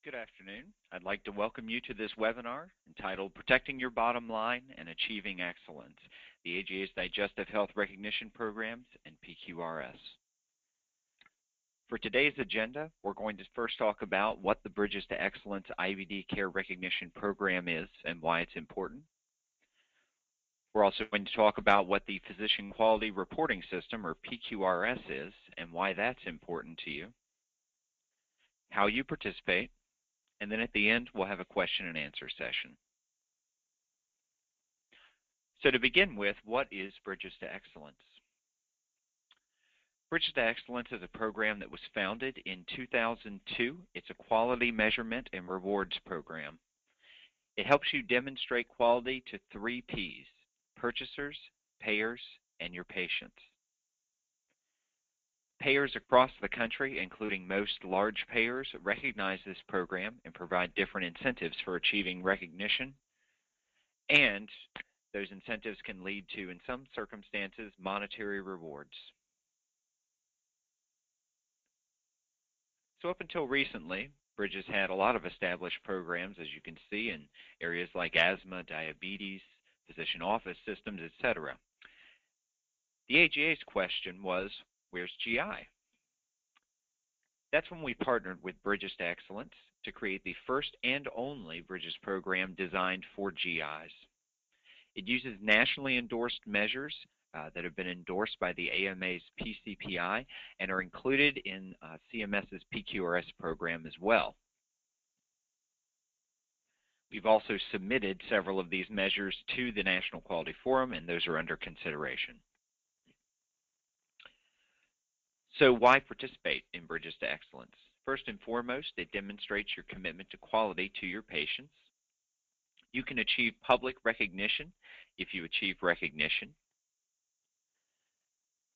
Good afternoon. I'd like to welcome you to this webinar entitled Protecting Your Bottom Line and Achieving Excellence, the AGA's Digestive Health Recognition Programs and PQRS. For today's agenda, we're going to first talk about what the Bridges to Excellence IBD Care Recognition Program is and why it's important. We're also going to talk about what the Physician Quality Reporting System, or PQRS, is and why that's important to you, how you participate, and then at the end, we'll have a question and answer session. So to begin with, what is Bridges to Excellence? Bridges to Excellence is a program that was founded in 2002. It's a quality measurement and rewards program. It helps you demonstrate quality to 3 Ps: purchasers, payers, and your patients. Payers across the country, including most large payers, recognize this program and provide different incentives for achieving recognition. And those incentives can lead to, in some circumstances, monetary rewards. So up until recently, Bridges had a lot of established programs, as you can see, in areas like asthma, diabetes, physician office systems, etc. The AGA's question was, where's GI? That's when we partnered with Bridges to Excellence to create the first and only Bridges program designed for GIs. It uses nationally endorsed measures that have been endorsed by the AMA's PCPI and are included in CMS's PQRS program as well. We've also submitted several of these measures to the National Quality Forum, and those are under consideration. So why participate in Bridges to Excellence? First and foremost, it demonstrates your commitment to quality to your patients. You can achieve public recognition if you achieve recognition.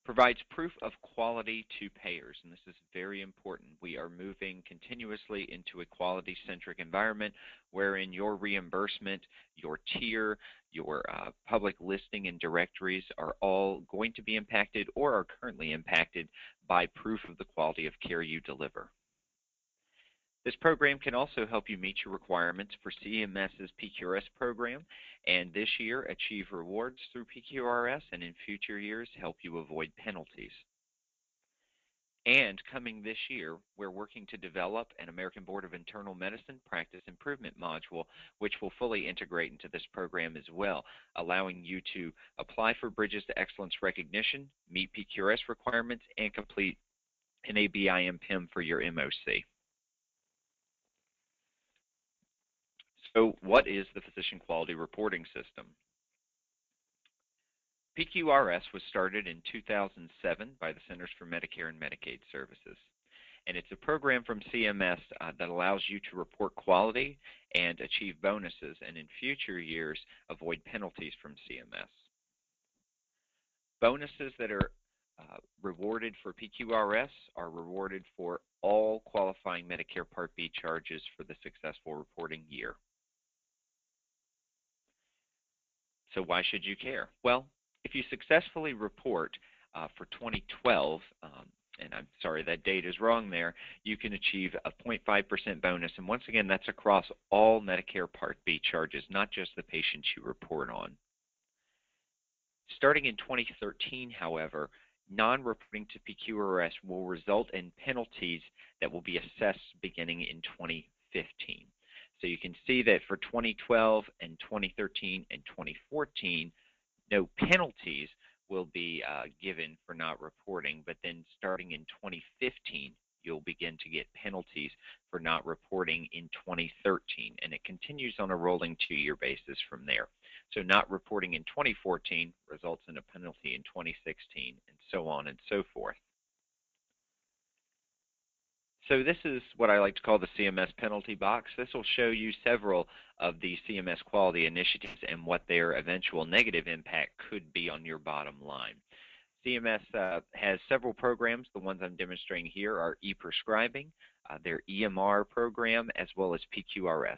Provides proof of quality to payers, and this is very important. We are moving continuously into a quality-centric environment wherein your reimbursement, your tier, your public listing and directories are all going to be impacted or are currently impacted by proof of the quality of care you deliver. This program can also help you meet your requirements for CMS's PQRS program, and this year achieve rewards through PQRS, and in future years help you avoid penalties. And coming this year, we're working to develop an American Board of Internal Medicine Practice Improvement module, which will fully integrate into this program as well, allowing you to apply for Bridges to Excellence recognition, meet PQRS requirements, and complete an ABIM PIM for your MOC. So what is the Physician Quality Reporting System? PQRS was started in 2007 by the Centers for Medicare and Medicaid Services. And it's a program from CMS that allows you to report quality and achieve bonuses, and in future years avoid penalties from CMS. Bonuses that are rewarded for PQRS are rewarded for all qualifying Medicare Part B charges for the successful reporting year. So why should you care? Well, if you successfully report for 2012, and I'm sorry, that date is wrong there, you can achieve a 0.5% bonus. And once again, that's across all Medicare Part B charges, not just the patients you report on. Starting in 2013, however, non-reporting to PQRS will result in penalties that will be assessed beginning in 2015. So you can see that for 2012 and 2013 and 2014, no penalties will be given for not reporting, but then starting in 2015, you'll begin to get penalties for not reporting in 2013, and it continues on a rolling 2-year basis from there. So not reporting in 2014 results in a penalty in 2016, and so on and so forth. So this is what I like to call the CMS penalty box. This will show you several of the CMS quality initiatives and what their eventual negative impact could be on your bottom line. CMS has several programs. The ones I'm demonstrating here are e-prescribing, their EMR program, as well as PQRS.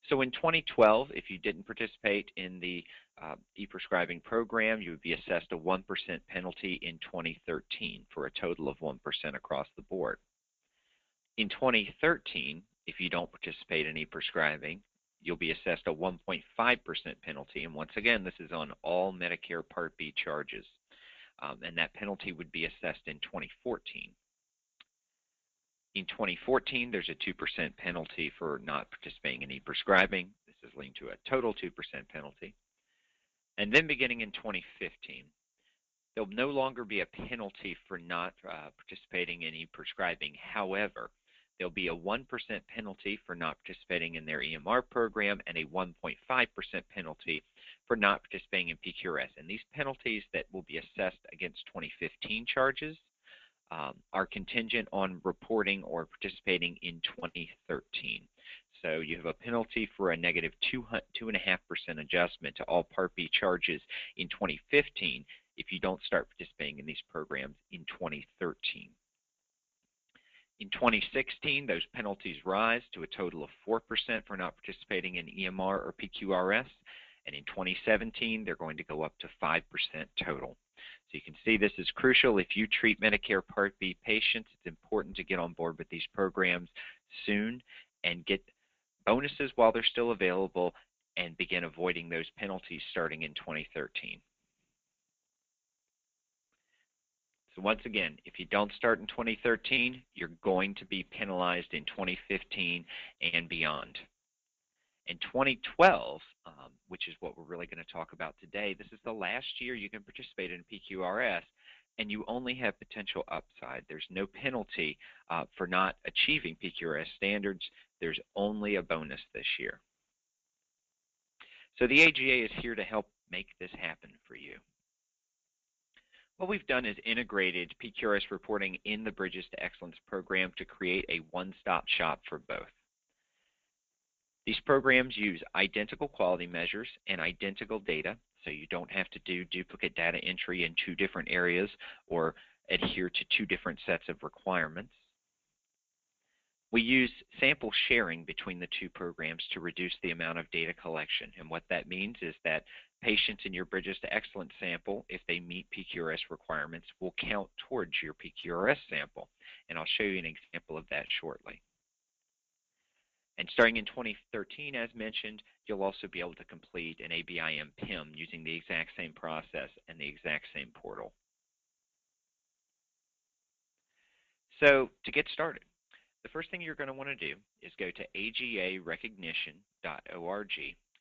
So in 2012, if you didn't participate in the e-prescribing program, you would be assessed a 1% penalty in 2013 for a total of 1% across the board. In 2013, If you don't participate in e-prescribing, you'll be assessed a 1.5% penalty. And once again, this is on all Medicare Part B charges. And that penalty would be assessed in 2014. In 2014, there's a 2% penalty for not participating in e-prescribing. This is leading to a total 2% penalty. And then beginning in 2015, there'll no longer be a penalty for not participating in e-prescribing. However, there'll be a 1% penalty for not participating in their EMR program and a 1.5% penalty for not participating in PQRS. And these penalties that will be assessed against 2015 charges are contingent on reporting or participating in 2013. So you have a penalty for a negative 2.5% adjustment to all Part B charges in 2015 if you don't start participating in these programs in 2013. In 2016, those penalties rise to a total of 4% for not participating in EMR or PQRS, and in 2017, they're going to go up to 5% total. So you can see this is crucial. If you treat Medicare Part B patients, it's important to get on board with these programs soon and get bonuses while they're still available and begin avoiding those penalties starting in 2013. So once again, if you don't start in 2013, you're going to be penalized in 2015 and beyond. In 2012, which is what we're really going to talk about today, this is the last year you can participate in PQRS, and you only have potential upside. There's no penalty for not achieving PQRS standards. There's only a bonus this year. So the AGA is here to help make this happen for you. What we've done is integrated PQRS reporting in the Bridges to Excellence program to create a one-stop shop for both. These programs use identical quality measures and identical data, so you don't have to do duplicate data entry in two different areas or adhere to two different sets of requirements. We use sample sharing between the two programs to reduce the amount of data collection, and what that means is that patients in your Bridges to Excellence sample, if they meet PQRS requirements, will count towards your PQRS sample, and I'll show you an example of that shortly. And starting in 2013, as mentioned, you'll also be able to complete an ABIM PIM using the exact same process and the exact same portal. So to get started, the first thing you're going to want to do is go to agarecognition.org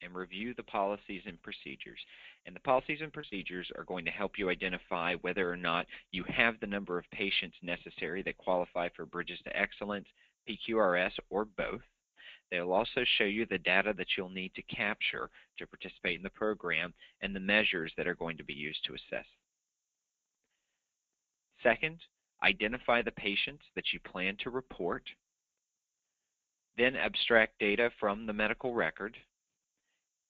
and review the policies and procedures. And the policies and procedures are going to help you identify whether or not you have the number of patients necessary that qualify for Bridges to Excellence, PQRS, or both. They'll also show you the data that you'll need to capture to participate in the program and the measures that are going to be used to assess. Second, identify the patients that you plan to report. Then abstract data from the medical record.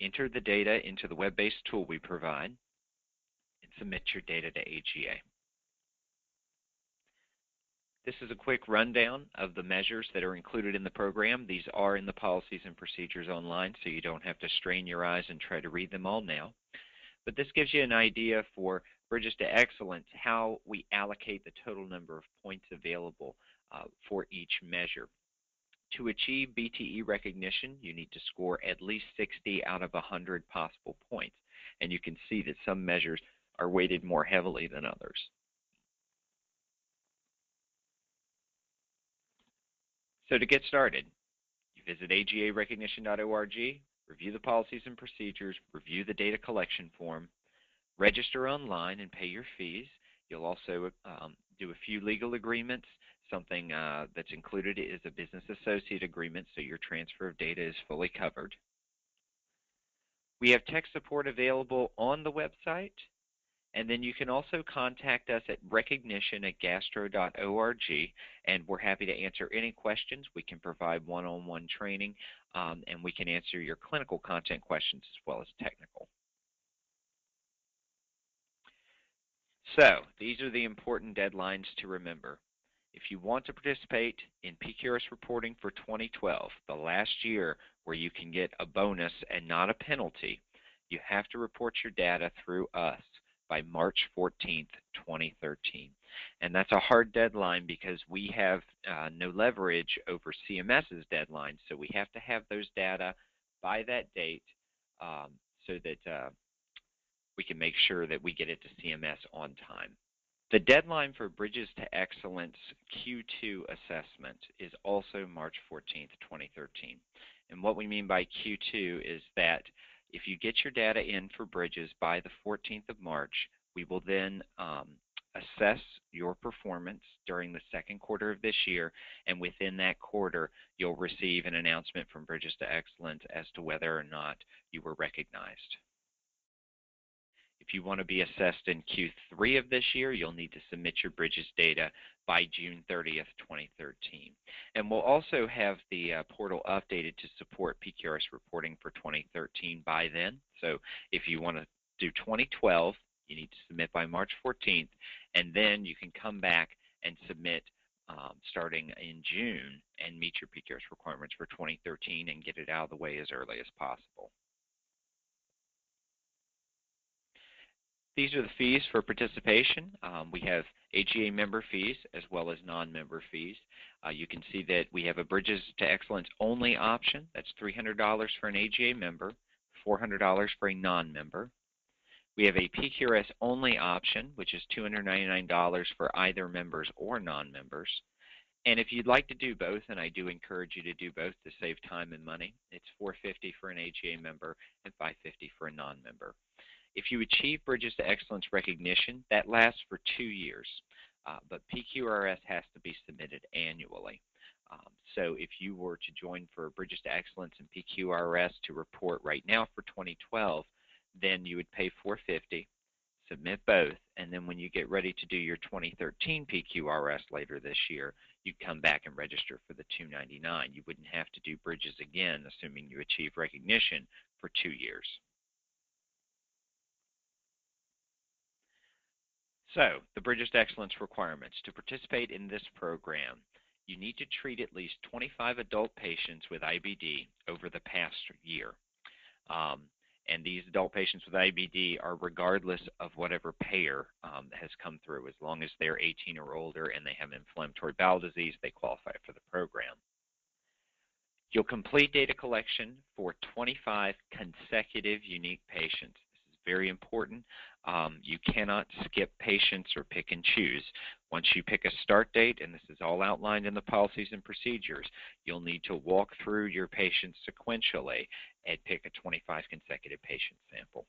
Enter the data into the web-based tool we provide, and submit your data to AGA. This is a quick rundown of the measures that are included in the program. These are in the policies and procedures online, so you don't have to strain your eyes and try to read them all now. But this gives you an idea for Bridges to Excellence, how we allocate the total number of points available for each measure. To achieve BTE recognition, you need to score at least 60 out of 100 possible points. And you can see that some measures are weighted more heavily than others. So to get started, you visit agarecognition.org, review the policies and procedures, review the data collection form, register online and pay your fees. You'll also do a few legal agreements. Something that's included is a business associate agreement, so your transfer of data is fully covered. We have tech support available on the website, and then you can also contact us at recognition@gastro.org, and we're happy to answer any questions. We can provide one-on-one training, and we can answer your clinical content questions as well as technical. So these are the important deadlines to remember. If you want to participate in PQRS reporting for 2012, the last year where you can get a bonus and not a penalty, you have to report your data through us by March 14th, 2013. And that's a hard deadline because we have no leverage over CMS's deadline, so we have to have those data by that date so that we can make sure that we get it to CMS on time. The deadline for Bridges to Excellence Q2 assessment is also March 14th, 2013. And what we mean by Q2 is that if you get your data in for Bridges by the 14th of March, we will then assess your performance during the second quarter of this year, and within that quarter, you'll receive an announcement from Bridges to Excellence as to whether or not you were recognized. If you want to be assessed in Q3 of this year, you'll need to submit your Bridges data by June 30th, 2013. And we'll also have the portal updated to support PQRS reporting for 2013 by then. So if you want to do 2012, you need to submit by March 14th, and then you can come back and submit starting in June and meet your PQRS requirements for 2013 and get it out of the way as early as possible. These are the fees for participation. We have AGA member fees as well as non-member fees. You can see that we have a Bridges to Excellence only option. That's $300 for an AGA member, $400 for a non-member. We have a PQRS only option, which is $299 for either members or non-members. And if you'd like to do both, and I do encourage you to do both to save time and money, it's $450 for an AGA member and $550 for a non-member. If you achieve Bridges to Excellence recognition, that lasts for 2 years, but PQRS has to be submitted annually. So if you were to join for Bridges to Excellence and PQRS to report right now for 2012, then you would pay $450, submit both, and then when you get ready to do your 2013 PQRS later this year, you'd come back and register for the $299. You wouldn't have to do Bridges again, assuming you achieve recognition for 2 years. So, the Bridges to Excellence requirements. To participate in this program, you need to treat at least 25 adult patients with IBD over the past year. And these adult patients with IBD are regardless of whatever payer has come through. As long as they're 18 or older and they have inflammatory bowel disease, they qualify for the program. You'll complete data collection for 25 consecutive unique patients. This is very important. You cannot skip patients or pick and choose. Once you pick a start date, and this is all outlined in the policies and procedures, you'll need to walk through your patients sequentially and pick a 25 consecutive patient sample.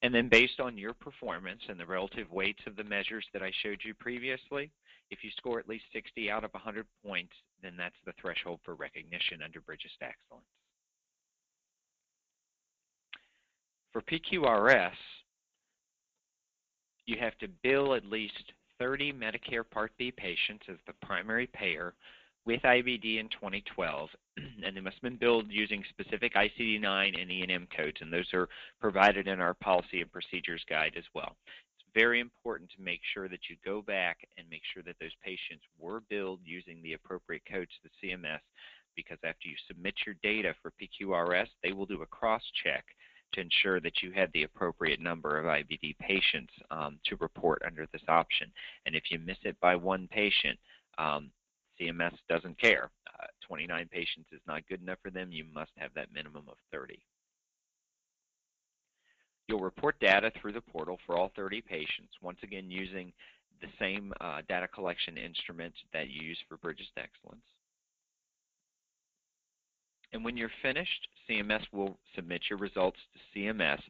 And then based on your performance and the relative weights of the measures that I showed you previously, if you score at least 60 out of 100 points, then that's the threshold for recognition under Bridges to Excellence. For PQRS, you have to bill at least 30 Medicare Part B patients as the primary payer with IBD in 2012, and they must have been billed using specific ICD-9 and E&M codes, and those are provided in our policy and procedures guide as well. It's very important to make sure that you go back and make sure that those patients were billed using the appropriate codes to the CMS, because after you submit your data for PQRS, they will do a cross-check to ensure that you had the appropriate number of IBD patients to report under this option. And if you miss it by one patient, CMS doesn't care. 29 patients is not good enough for them. You must have that minimum of 30. You'll report data through the portal for all 30 patients, once again using the same data collection instrument that you use for Bridges to Excellence. And when you're finished, CMS will submit your results to CMS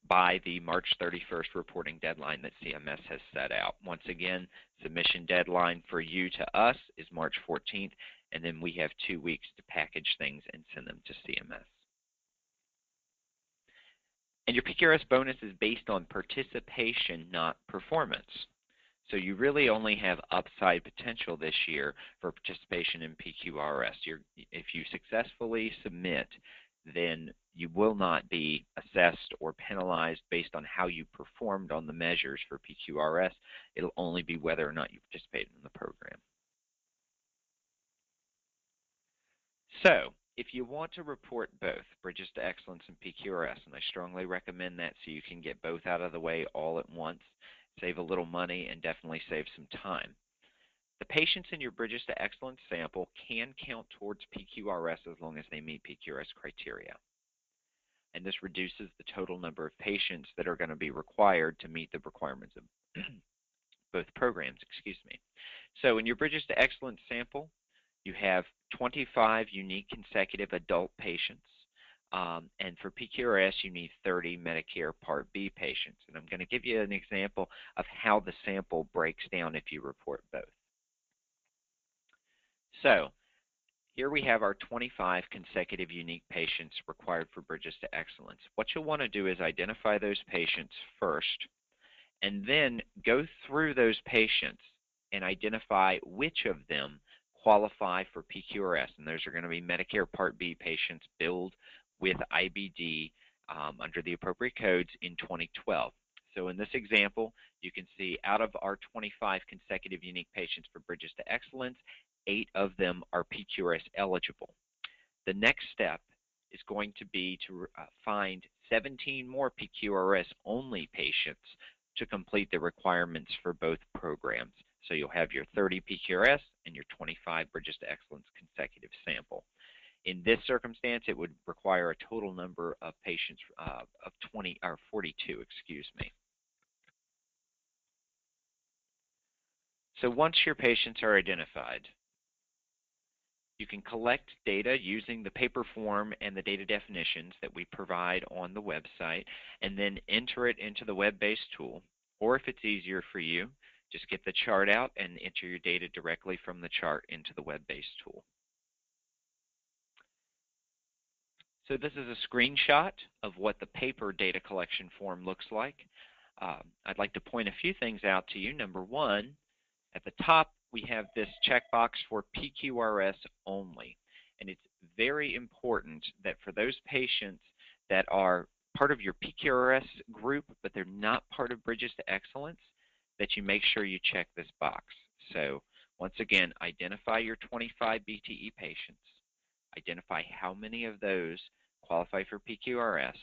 by the March 31st reporting deadline that CMS has set out. Once again, submission deadline for you to us is March 14th, and then we have 2 weeks to package things and send them to CMS. And your PQRS bonus is based on participation, not performance. So you really only have upside potential this year for participation in PQRS. If you successfully submit, then you will not be assessed or penalized based on how you performed on the measures for PQRS. It'll only be whether or not you participated in the program. So if you want to report both Bridges to Excellence and PQRS, and I strongly recommend that so you can get both out of the way all at once, save a little money, and definitely save some time. The patients in your Bridges to Excellence sample can count towards PQRS as long as they meet PQRS criteria. And this reduces the total number of patients that are going to be required to meet the requirements of both programs. So in your Bridges to Excellence sample, you have 25 unique consecutive adult patients. And for PQRS, you need 30 Medicare Part B patients. And I'm going to give you an example of how the sample breaks down if you report both. So here we have our 25 consecutive unique patients required for Bridges to Excellence. What you'll want to do is identify those patients first, and then go through those patients and identify which of them qualify for PQRS. And those are going to be Medicare Part B patients billed with IBD under the appropriate codes in 2012. So in this example, you can see out of our 25 consecutive unique patients for Bridges to Excellence, 8 of them are PQRS eligible. The next step is going to be to find 17 more PQRS only patients to complete the requirements for both programs. So you'll have your 30 PQRS and your 25 Bridges to Excellence consecutive sample. In this circumstance, it would require a total number of patients of 42, So once your patients are identified, you can collect data using the paper form and the data definitions that we provide on the website, and then enter it into the web-based tool. Or if it's easier for you, just get the chart out and enter your data directly from the chart into the web-based tool. So this is a screenshot of what the paper data collection form looks like. I'd like to point a few things out to you. Number one, at the top, we have this checkbox for PQRS only. And it's very important that for those patients that are part of your PQRS group, but they're not part of Bridges to Excellence, that you make sure you check this box. So once again, identify your 25 BTE patients, identify how many of those qualify for PQRS,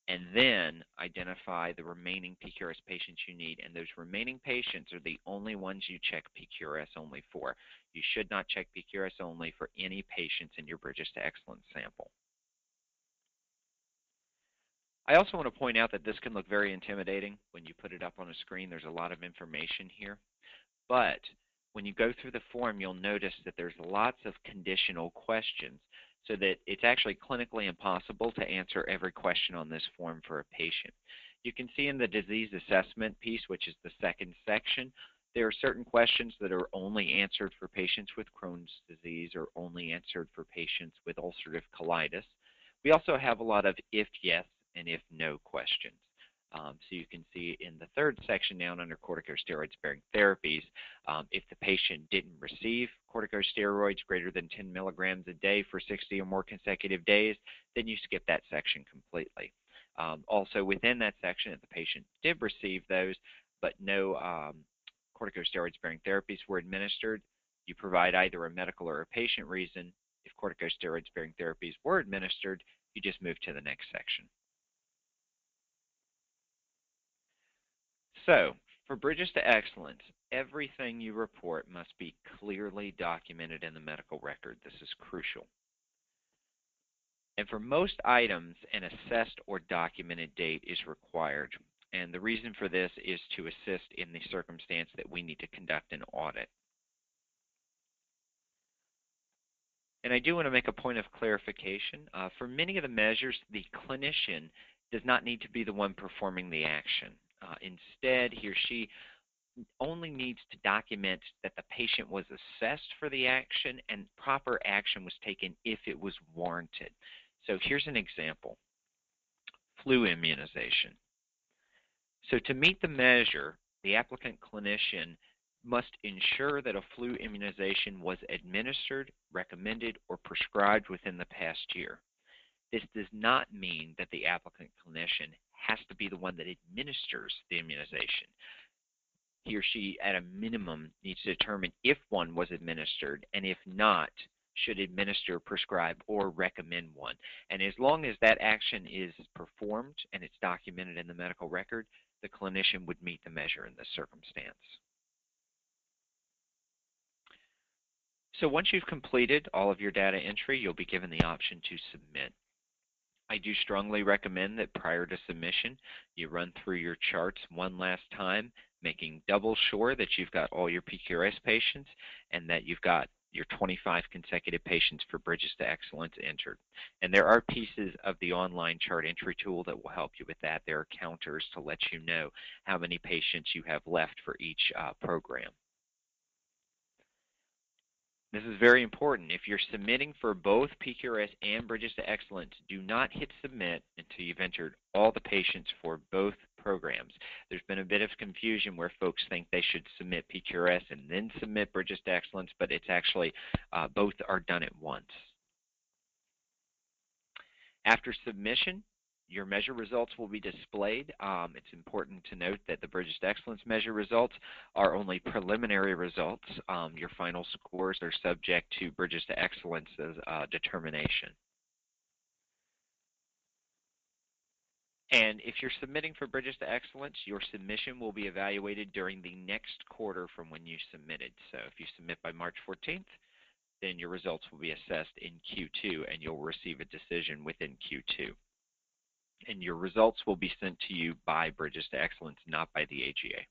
and then identify the remaining PQRS patients you need. And those remaining patients are the only ones you check PQRS only for. You should not check PQRS only for any patients in your Bridges to Excellence sample. I also want to point out that this can look very intimidating when you put it up on a screen. There's a lot of information here. But when you go through the form, you'll notice that there's lots of conditional questions, so that it's actually clinically impossible to answer every question on this form for a patient. You can see in the disease assessment piece, which is the second section, there are certain questions that are only answered for patients with Crohn's disease or only answered for patients with ulcerative colitis. We also have a lot of if yes and if no questions. So you can see in the third section down under corticosteroid-sparing therapies, if the patient didn't receive corticosteroids greater than 10 milligrams a day for 60 or more consecutive days, then you skip that section completely. Also within that section, if the patient did receive those, but no corticosteroid-sparing therapies were administered, you provide either a medical or a patient reason. If corticosteroid-sparing therapies were administered, you just move to the next section. So, for Bridges to Excellence, everything you report must be clearly documented in the medical record. This is crucial. And for most items, an assessed or documented date is required. And the reason for this is to assist in the circumstance that we need to conduct an audit. And I do want to make a point of clarification. For many of the measures, the clinician does not need to be the one performing the action. Instead, he or she only needs to document that the patient was assessed for the action and proper action was taken if it was warranted. So here's an example. Flu immunization. So to meet the measure, the applicant clinician must ensure that a flu immunization was administered, recommended, or prescribed within the past year. This does not mean that the applicant clinician has to be the one that administers the immunization. He or she, at a minimum, needs to determine if one was administered, and if not, should administer, prescribe, or recommend one. And as long as that action is performed and it's documented in the medical record, the clinician would meet the measure in this circumstance. So once you've completed all of your data entry, you'll be given the option to submit. I do strongly recommend that prior to submission, you run through your charts one last time, making double sure that you've got all your PQRS patients and that you've got your 25 consecutive patients for Bridges to Excellence entered. And there are pieces of the online chart entry tool that will help you with that. There are counters to let you know how many patients you have left for each program. This is very important. If you're submitting for both PQRS and Bridges to Excellence, do not hit submit until you've entered all the patients for both programs. There's been a bit of confusion where folks think they should submit PQRS and then submit Bridges to Excellence, but it's actually both are done at once. After submission, your measure results will be displayed. It's important to note that the Bridges to Excellence measure results are only preliminary results. Your final scores are subject to Bridges to Excellence's determination. And if you're submitting for Bridges to Excellence, your submission will be evaluated during the next quarter from when you submitted. So if you submit by March 14th, then your results will be assessed in Q2 and you'll receive a decision within Q2. And your results will be sent to you by Bridges to Excellence, not by the AGA.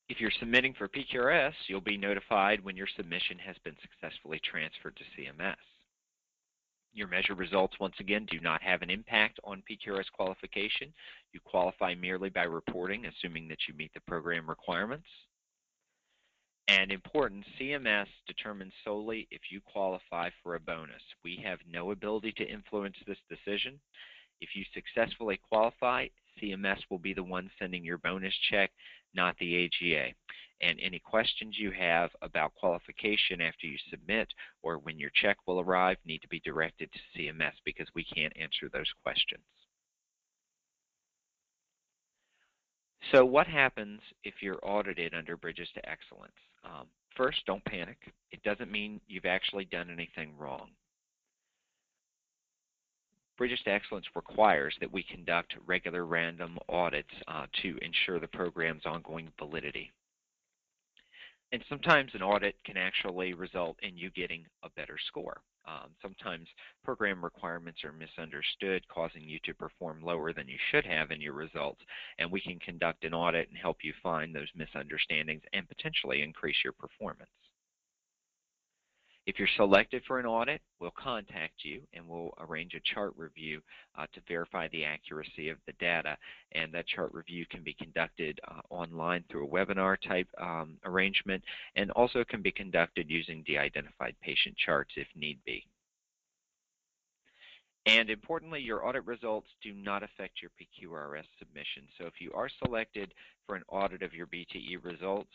If you're submitting for PQRS, you'll be notified when your submission has been successfully transferred to CMS. Your measure results, once again, do not have an impact on PQRS qualification. You qualify merely by reporting, assuming that you meet the program requirements. And important, CMS determines solely if you qualify for a bonus. We have no ability to influence this decision. If you successfully qualify, CMS will be the one sending your bonus check, not the AGA. And any questions you have about qualification after you submit or when your check will arrive need to be directed to CMS because we can't answer those questions. So what happens if you're audited under Bridges to Excellence? First, don't panic. It doesn't mean you've actually done anything wrong. Bridges to Excellence requires that we conduct regular random audits to ensure the program's ongoing validity. And sometimes an audit can actually result in you getting a better score. Sometimes program requirements are misunderstood, causing you to perform lower than you should have in your results, and we can conduct an audit and help you find those misunderstandings and potentially increase your performance. If you're selected for an audit, we'll contact you and we'll arrange a chart review to verify the accuracy of the data. And that chart review can be conducted online through a webinar type arrangement and also can be conducted using de-identified patient charts if need be. And importantly, your audit results do not affect your PQRS submission. So if you are selected for an audit of your BTE results,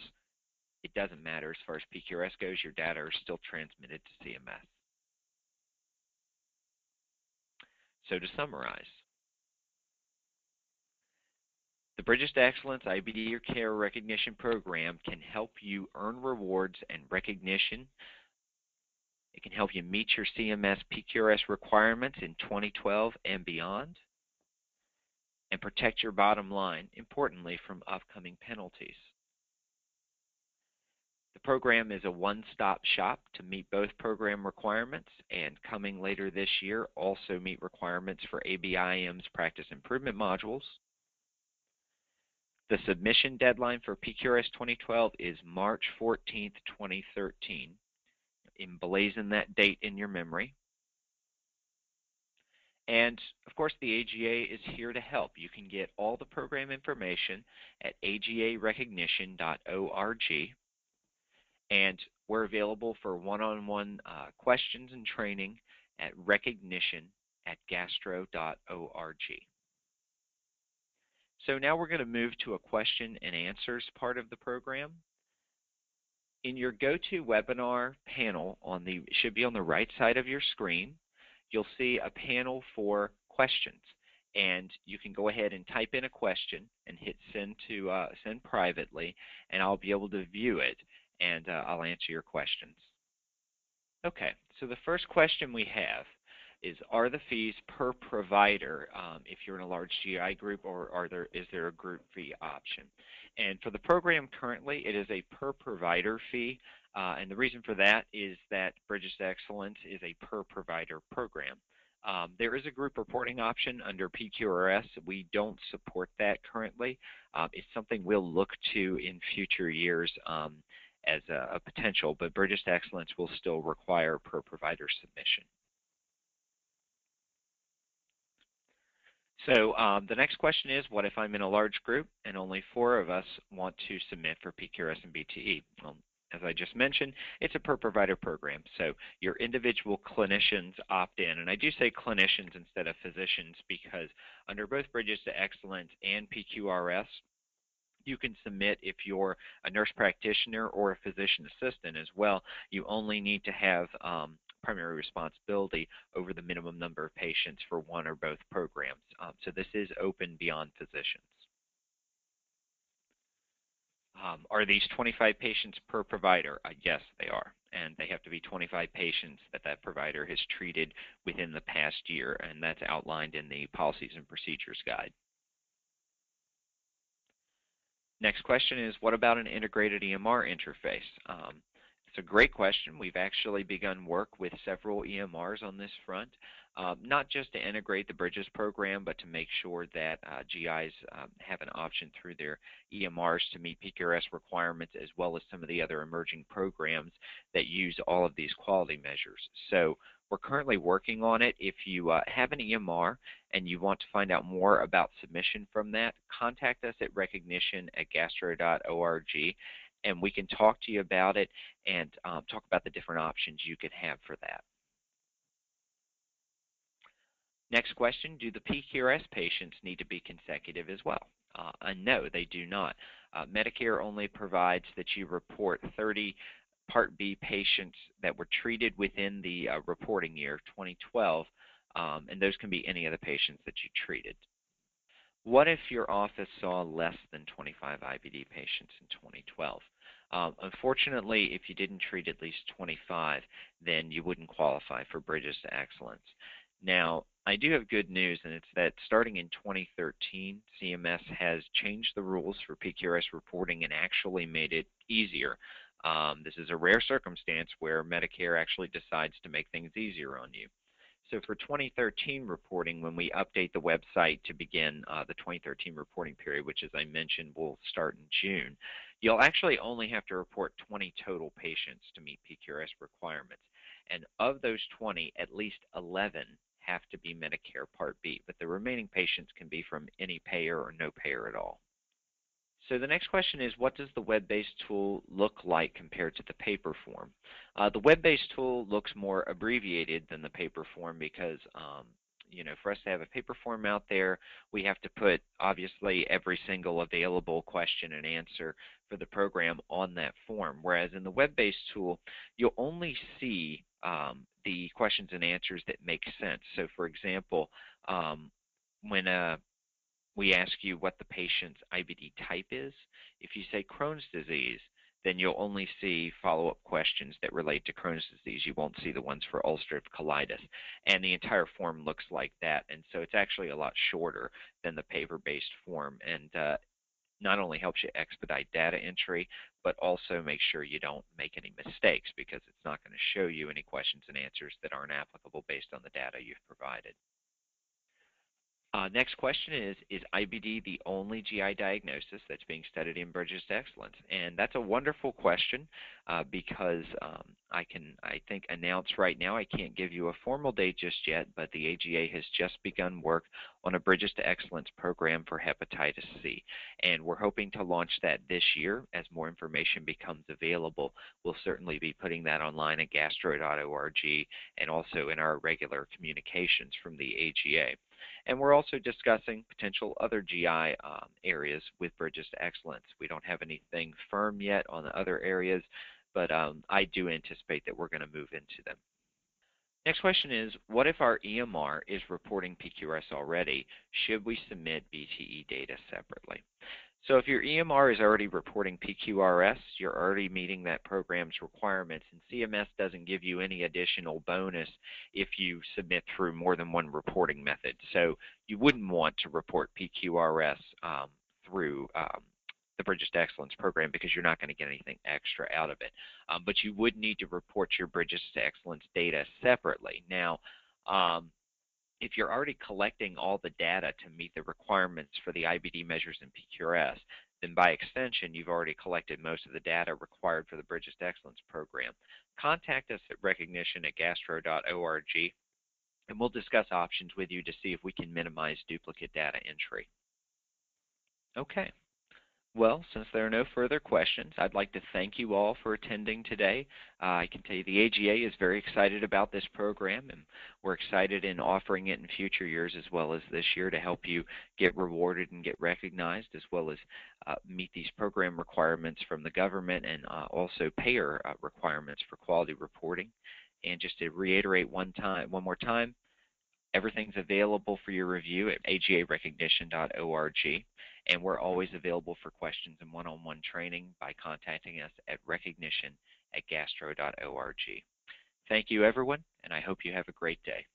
it doesn't matter as far as PQRS goes, your data are still transmitted to CMS. So to summarize, the Bridges to Excellence IBD Care Recognition Program can help you earn rewards and recognition. It can help you meet your CMS PQRS requirements in 2012 and beyond, and protect your bottom line, importantly, from upcoming penalties. The program is a one-stop shop to meet both program requirements, and coming later this year also meet requirements for ABIM's practice improvement modules. The submission deadline for PQRS 2012 is March 14th, 2013. Emblazon that date in your memory. And of course, the AGA is here to help. You can get all the program information at agarecognition.org. And we're available for one-on-one questions and training at recognition@gastro.org. So now we're going to move to a question and answers part of the program. In your GoToWebinar panel, it should be on the right side of your screen, you'll see a panel for questions. And you can go ahead and type in a question and hit send to send privately, and I'll be able to view it. and I'll answer your questions. Okay, so the first question we have is, are the fees per provider if you're in a large GI group, or is there a group fee option? And for the program currently, it is a per provider fee, and the reason for that is that Bridges to Excellence is a per provider program. There is a group reporting option under PQRS. We don't support that currently. It's something we'll look to in future years as a potential, but Bridges to Excellence will still require per provider submission. So the next question is, what if I'm in a large group and only 4 of us want to submit for PQRS and BTE? Well, as I just mentioned, it's a per provider program, so your individual clinicians opt in. And I do say clinicians instead of physicians because under both Bridges to Excellence and PQRS, you can submit if you're a nurse practitioner or a physician assistant as well. You only need to have primary responsibility over the minimum number of patients for one or both programs. So this is open beyond physicians. Are these 25 patients per provider? Yes, they are. And they have to be 25 patients that that provider has treated within the past year, and that's outlined in the Policies and Procedures Guide. Next question is, what about an integrated EMR interface? It's a great question. We've actually begun work with several EMRs on this front, not just to integrate the Bridges program, but to make sure that GIs have an option through their EMRs to meet PQRS requirements, as well as some of the other emerging programs that use all of these quality measures. So we're currently working on it. If you have an EMR and you want to find out more about submission from that, contact us at recognition@gastro.org, and we can talk to you about it and talk about the different options you could have for that. Next question, do the PQRS patients need to be consecutive as well? No, they do not. Medicare only provides that you report 30 Part B patients that were treated within the reporting year, 2012, and those can be any of the patients that you treated. What if your office saw less than 25 IBD patients in 2012? Unfortunately, if you didn't treat at least 25, then you wouldn't qualify for Bridges to Excellence. Now, I do have good news, and it's that starting in 2013, CMS has changed the rules for PQRS reporting and actually made it easier. This is a rare circumstance where Medicare actually decides to make things easier on you. So for 2013 reporting, when we update the website to begin the 2013 reporting period, which as I mentioned will start in June, you'll actually only have to report 20 total patients to meet PQRS requirements. And of those 20, at least 11 have to be Medicare Part B, but the remaining patients can be from any payer or no payer at all. So the next question is, what does the web-based tool look like compared to the paper form? The web-based tool looks more abbreviated than the paper form because for us to have a paper form out there, we have to put obviously every single available question and answer for the program on that form. Whereas in the web-based tool, you'll only see the questions and answers that make sense. So for example, when we ask you what the patient's IBD type is, if you say Crohn's disease, then you'll only see follow-up questions that relate to Crohn's disease. You won't see the ones for ulcerative colitis. And the entire form looks like that. And so it's actually a lot shorter than the paper-based form. And not only helps you expedite data entry, but also make sure you don't make any mistakes because it's not going to show you any questions and answers that aren't applicable based on the data you've provided. Next question is IBD the only GI diagnosis that's being studied in Bridges to Excellence? And that's a wonderful question because I think announce right now, I can't give you a formal date just yet, but the AGA has just begun work on a Bridges to Excellence program for hepatitis C. And we're hoping to launch that this year as more information becomes available. We'll certainly be putting that online at gastro.org and also in our regular communications from the AGA. And we're also discussing potential other GI areas with Bridges to Excellence. We don't have anything firm yet on the other areas, but I do anticipate that we're going to move into them. Next question is, what if our EMR is reporting PQRS already? Should we submit BTE data separately? So if your EMR is already reporting PQRS, you're already meeting that program's requirements, and CMS doesn't give you any additional bonus if you submit through more than one reporting method. So you wouldn't want to report PQRS through the Bridges to Excellence program because you're not going to get anything extra out of it. But you would need to report your Bridges to Excellence data separately. Now, if you're already collecting all the data to meet the requirements for the IBD measures in PQRS, then by extension, you've already collected most of the data required for the Bridges to Excellence program. Contact us at recognition@gastro.org, and we'll discuss options with you to see if we can minimize duplicate data entry. Okay. Well, since there are no further questions, I'd like to thank you all for attending today. I can tell you the AGA is very excited about this program, and we're excited in offering it in future years as well as this year to help you get rewarded and get recognized, as well as meet these program requirements from the government and also payer requirements for quality reporting. And just to reiterate one more time, everything's available for your review at agarecognition.org, and we're always available for questions and one-on-one training by contacting us at recognition@gastro.org. Thank you, everyone, and I hope you have a great day.